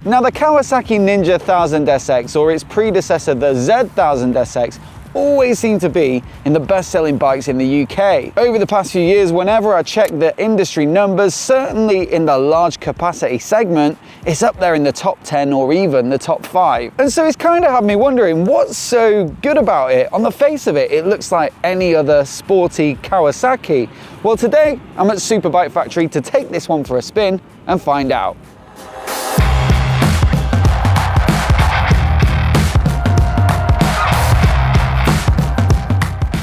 Now the Kawasaki Ninja 1000 SX, or its predecessor the Z1000 SX, always seem to be in the best-selling bikes in the UK. Over the past few years, whenever I check the industry numbers, certainly in the large capacity segment, it's up there in the top 10 or even the top 5. And so it's kind of had me wondering, what's so good about it? On the face of it, it looks like any other sporty Kawasaki. Well, today I'm at Superbike Factory to take this one for a spin and find out.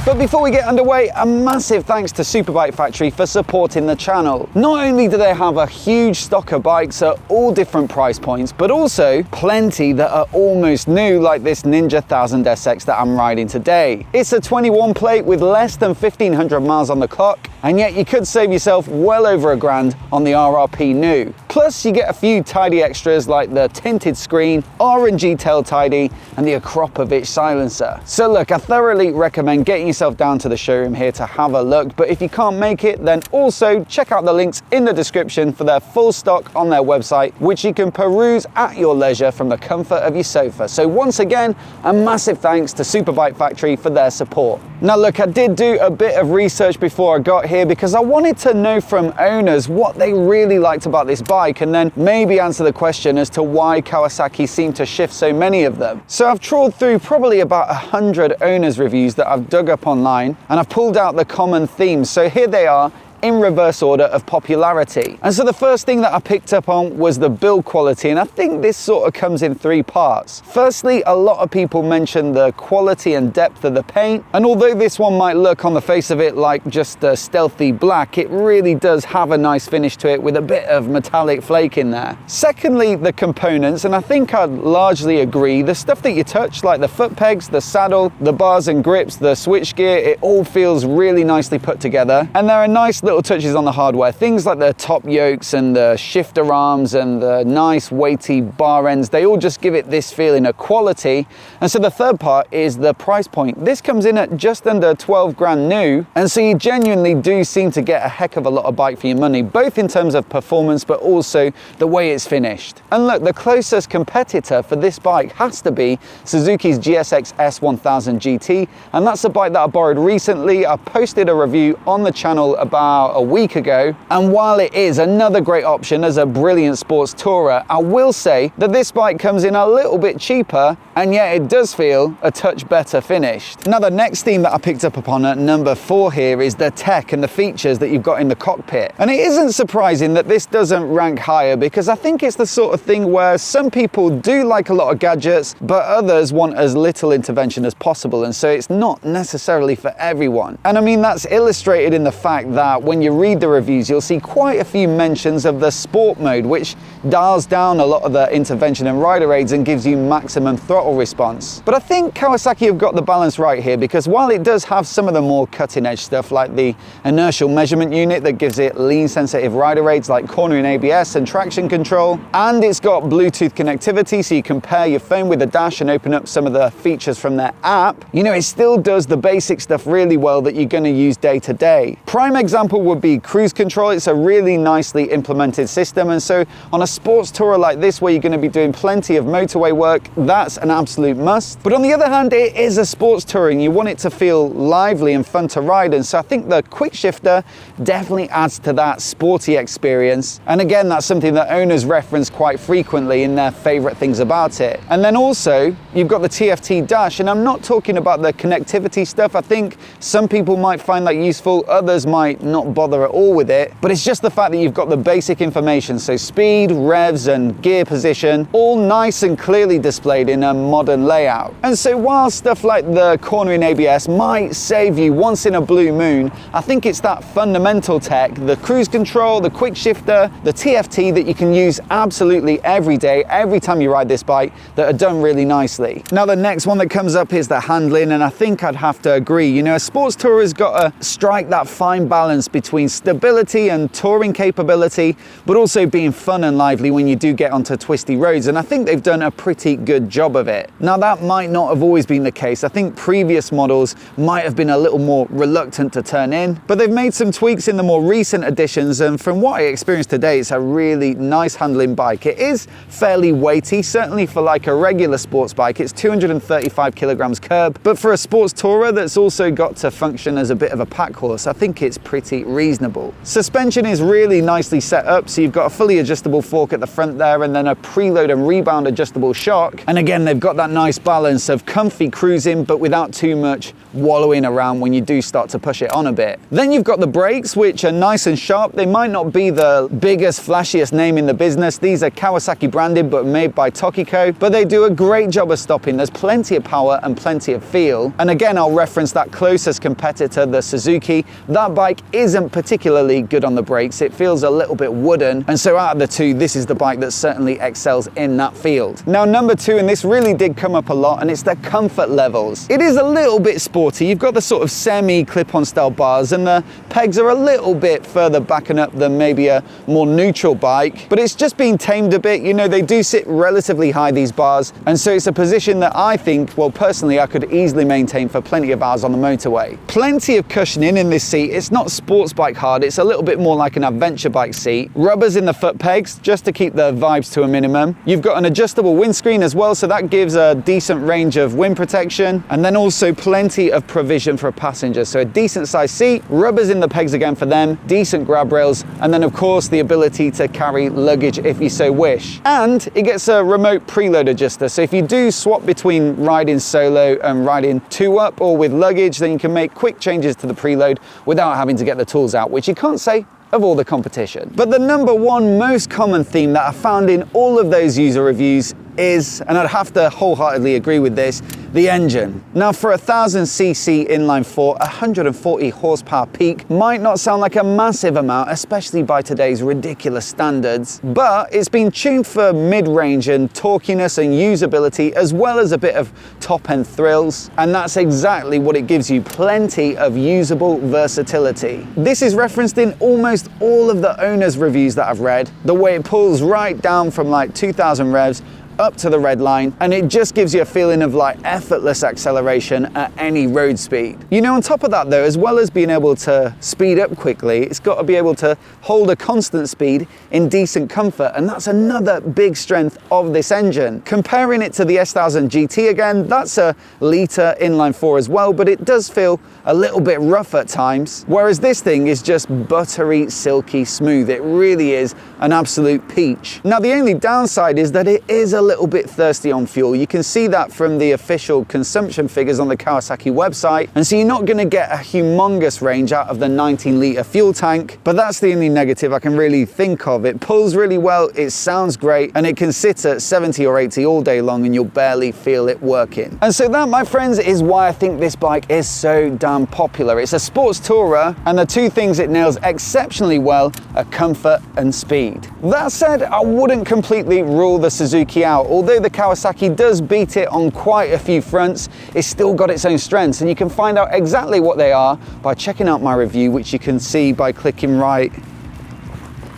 But before we get underway, a massive thanks to Superbike Factory for supporting the channel. Not only do they have a huge stock of bikes at all different price points, but also plenty that are almost new, like this Ninja 1000 SX that I'm riding today. It's a 21 plate with less than 1,500 miles on the clock, and yet you could save yourself well over £1,000 on the RRP new. Plus you get a few tidy extras like the tinted screen, RNG tail tidy, and the Akropovich silencer. So look, I thoroughly recommend getting yourself down to the showroom here to have a look, but if you can't make it, then also check out the links in the description for their full stock on their website, which you can peruse at your leisure from the comfort of your sofa. So once again, a massive thanks to Superbike Factory for their support. Now look, I did do a bit of research before I got here because I wanted to know from owners what they really liked about this bike, and then maybe answer the question as to why Kawasaki seem to shift so many of them. So I've trawled through probably about 100 owners reviews that I've dug up online, and I've pulled out the common themes. So here they are in reverse order of popularity. And so the first thing that I picked up on was the build quality, and I think this sort of comes in 3 parts. Firstly, a lot of people mention the quality and depth of the paint, and although this one might look on the face of it like just a stealthy black, it really does have a nice finish to it with a bit of metallic flake in there. Secondly, the components, and I think I'd largely agree. The stuff that you touch, like the foot pegs, the saddle, the bars and grips, the switchgear, it all feels really nicely put together. And there are nice little touches on the hardware, things like the top yokes and the shifter arms and the nice weighty bar ends. They all just give it this feeling of quality. And so the third part is the price point. This comes in at just under 12 grand new, and so you genuinely do seem to get a heck of a lot of bike for your money, both in terms of performance but also the way it's finished. And look, the closest competitor for this bike has to be Suzuki's GSX S1000 GT, and that's a bike that I borrowed recently. I posted a review on the channel about a week ago, and while it is another great option as a brilliant sports tourer, I will say that this bike comes in a little bit cheaper, and yet it does feel a touch better finished. Now the next theme that I picked up upon at number 4 here is the tech and the features that you've got in the cockpit. And it isn't surprising that this doesn't rank higher, because I think it's the sort of thing where some people do like a lot of gadgets, but others want as little intervention as possible, and so it's not necessarily for everyone. And I mean, that's illustrated in the fact that when you read the reviews, you'll see quite a few mentions of the sport mode, which dials down a lot of the intervention and rider aids and gives you maximum throttle response. But I think Kawasaki have got the balance right here, because while it does have some of the more cutting edge stuff like the inertial measurement unit that gives it lean sensitive rider aids like cornering ABS and traction control, and it's got Bluetooth connectivity so you can pair your phone with the dash and open up some of the features from their app, you know, it still does the basic stuff really well that you're going to use day to day. Prime example would be cruise control. It's a really nicely implemented system, and so on a sports tourer like this where you're going to be doing plenty of motorway work, that's an absolute must. But on the other hand, it is a sports touring. You want it to feel lively and fun to ride, and so I think the quick shifter definitely adds to that sporty experience. And again, that's something that owners reference quite frequently in their favorite things about it. And then also you've got the TFT dash, and I'm not talking about the connectivity stuff. I think some people might find that useful, others might not bother at all with it, but it's just the fact that you've got the basic information, so speed, revs and gear position, all nice and clearly displayed in a modern layout. And so while stuff like the cornering ABS might save you once in a blue moon, I think it's that fundamental tech, the cruise control, the quick shifter, the TFT that you can use absolutely every day, every time you ride this bike, that are done really nicely. Now the next one that comes up is the handling, and I think I'd have to agree. You know, a sports tourer's got to strike that fine balance between stability and touring capability, but also being fun and lively when you do get onto twisty roads, and I think they've done a pretty good job of it. bit. Now that might not have always been the case. I think previous models might have been a little more reluctant to turn in, but they've made some tweaks in the more recent editions, and from what I experienced today, it's a really nice handling bike. It is fairly weighty, certainly for like a regular sports bike. It's 235 kilograms curb, but for a sports tourer that's also got to function as a bit of a pack horse, I think it's pretty reasonable. Suspension is really nicely set up, so you've got a fully adjustable fork at the front there, and then a preload and rebound adjustable shock. And again, they've got that nice balance of comfy cruising, but without too much wallowing around when you do start to push it on a bit. Then you've got the brakes, which are nice and sharp. They might not be the biggest, flashiest name in the business. These are Kawasaki branded, but made by Tokiko, but they do a great job of stopping. There's plenty of power and plenty of feel. And again, I'll reference that closest competitor, the Suzuki. That bike isn't particularly good on the brakes. It feels a little bit wooden. And so out of the two, this is the bike that certainly excels in that field. Now, number two, and this really did come up a lot, and it's the comfort levels. It is a little bit sporty. You've got the sort of semi clip-on style bars, and the pegs are a little bit further backing up than maybe a more neutral bike, but it's just been tamed a bit. You know, they do sit relatively high, these bars, and so it's a position that I think, well, personally, I could easily maintain for plenty of hours on the motorway. Plenty of cushioning in this seat. It's not sports bike hard. It's a little bit more like an adventure bike seat. Rubbers in the foot pegs, just to keep the vibes to a minimum. You've got an adjustable windscreen as well, so that gives a decent range of wind protection, and then also plenty of provision for a passenger. So a decent sized seat, rubbers in the pegs again for them, decent grab rails, and then of course the ability to carry luggage if you so wish. And it gets a remote preload adjuster, so if you do swap between riding solo and riding two up or with luggage, then you can make quick changes to the preload without having to get the tools out, which you can't say of all the competition. But the number one most common theme that I found in all of those user reviews is, and I'd have to wholeheartedly agree with this, the engine. Now, for a 1000cc inline four, 140 horsepower peak might not sound like a massive amount, especially by today's ridiculous standards, but it's been tuned for mid-range and torquiness and usability, as well as a bit of top-end thrills, and that's exactly what it gives you, plenty of usable versatility. This is referenced in almost all of the owners' reviews that I've read, the way it pulls right down from like 2000 revs up to the red line, and it just gives you a feeling of like effortless acceleration at any road speed. You know, on top of that though, as well as being able to speed up quickly, it's got to be able to hold a constant speed in decent comfort, and that's another big strength of this engine. Comparing it to the S1000 GT again, that's a litre inline four as well, but it does feel a little bit rough at times, whereas this thing is just buttery, silky smooth. It really is an absolute peach. Now, the only downside is that it is a little bit thirsty on fuel. You can see that from the official consumption figures on the Kawasaki website, and so you're not going to get a humongous range out of the 19-litre fuel tank, but that's the only negative I can really think of. It pulls really well, it sounds great, and it can sit at 70 or 80 all day long and you'll barely feel it working. And so that, my friends, is why I think this bike is so damn popular. It's a sports tourer, and the two things it nails exceptionally well are comfort and speed. That said, I wouldn't completely rule the Suzuki out. Although the Kawasaki does beat it on quite a few fronts, it's still got its own strengths, and you can find out exactly what they are by checking out my review, which you can see by clicking right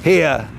here.